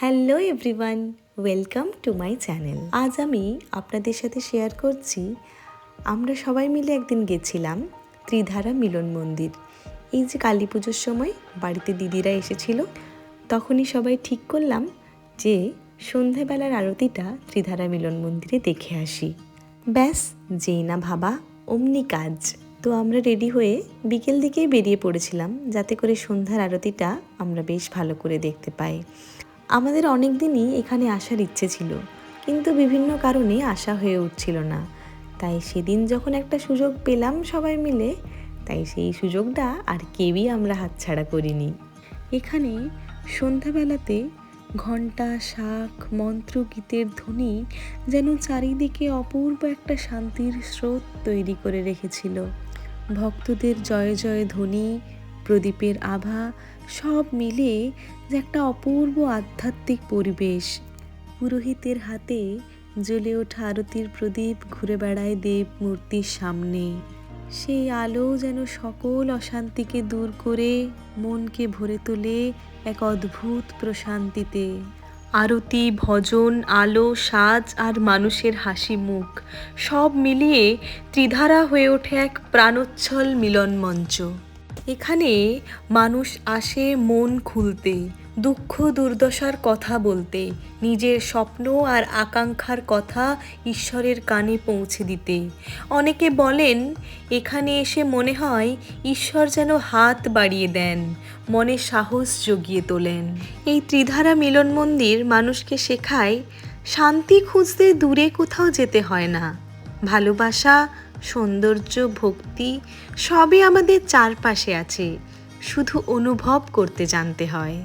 Hello everyone, welcome to my channel. আজ আমি আপনাদের সাথে শেয়ার করছি আমরা সবাই মিলে একদিন গেছিলাম ত্রিধারা মিলন মন্দির। এই যে কালী পুজোর সময় বাড়িতে দিদিরা এসেছিল, তখনই সবাই ঠিক করলাম যে সন্ধেবেলার আরতিটা ত্রিধারা মিলন মন্দিরে দেখে আসি। ব্যাস, যেই না ভাবা অমনি কাজ। তো আমরা রেডি হয়ে বিকেল দিকেই বেরিয়ে পড়েছিলাম, যাতে করে সন্ধ্যার আরতিটা আমরা বেশ ভালো করে দেখতে পাই। আমাদের অনেক দিনই এখানে আসার ইচ্ছে ছিল, কিন্তু বিভিন্ন কারণে আসা হয়ে উঠছিল না। তাই সেদিন যখন একটা সুযোগ পেলাম সবাই মিলে, তাই সেই সুযোগটা আর কেউই আমরা হাতছাড়া করিনি। এখানে সন্ধ্যাবেলাতে ঘণ্টা, শাঁখ, মন্ত্র, গীতের ধ্বনি যেন চারিদিকে অপূর্ব একটা শান্তির স্রোত তৈরি করে রেখেছিল। ভক্তদের জয় জয় ধ্বনি, প্রদীপের আভা সব মিলে যে একটা অপূর্ব আধ্যাত্মিক পরিবেশ। পুরোহিতের হাতে জ্বলে ওঠা আরতির প্রদীপ ঘুরে বেড়ায় দেব মূর্তির সামনে। সেই আলো যেন সকল অশান্তিকে দূর করে মনকে ভরে তোলে এক অদ্ভুত প্রশান্তিতে। আরতি, ভজন, আলো, সাজ আর মানুষের হাসি মুখ সব মিলিয়ে ত্রিধারা হয়ে ওঠে এক প্রাণোচ্ছল মিলন মঞ্চ। এখানে মানুষ আসে মন খুলতে, দুঃখ দুর্দশার কথা বলতে, নিজের স্বপ্ন আর আকাঙ্ক্ষার কথা ঈশ্বরের কানে পৌঁছে দিতে। অনেকে বলেন এখানে এসে মনে হয় ঈশ্বর যেন হাত বাড়িয়ে দেন, মনে সাহস জগিয়ে তোলেন। এই ত্রিধারা মিলন মন্দির মানুষকে শেখায় শান্তি খুঁজতে দূরে কোথাও যেতে হয় না। ভালোবাসা, সৌন্দর্য, ভক্তি সবই আমাদের চারপাশে আছে, শুধু অনুভব করতে জানতে হয়।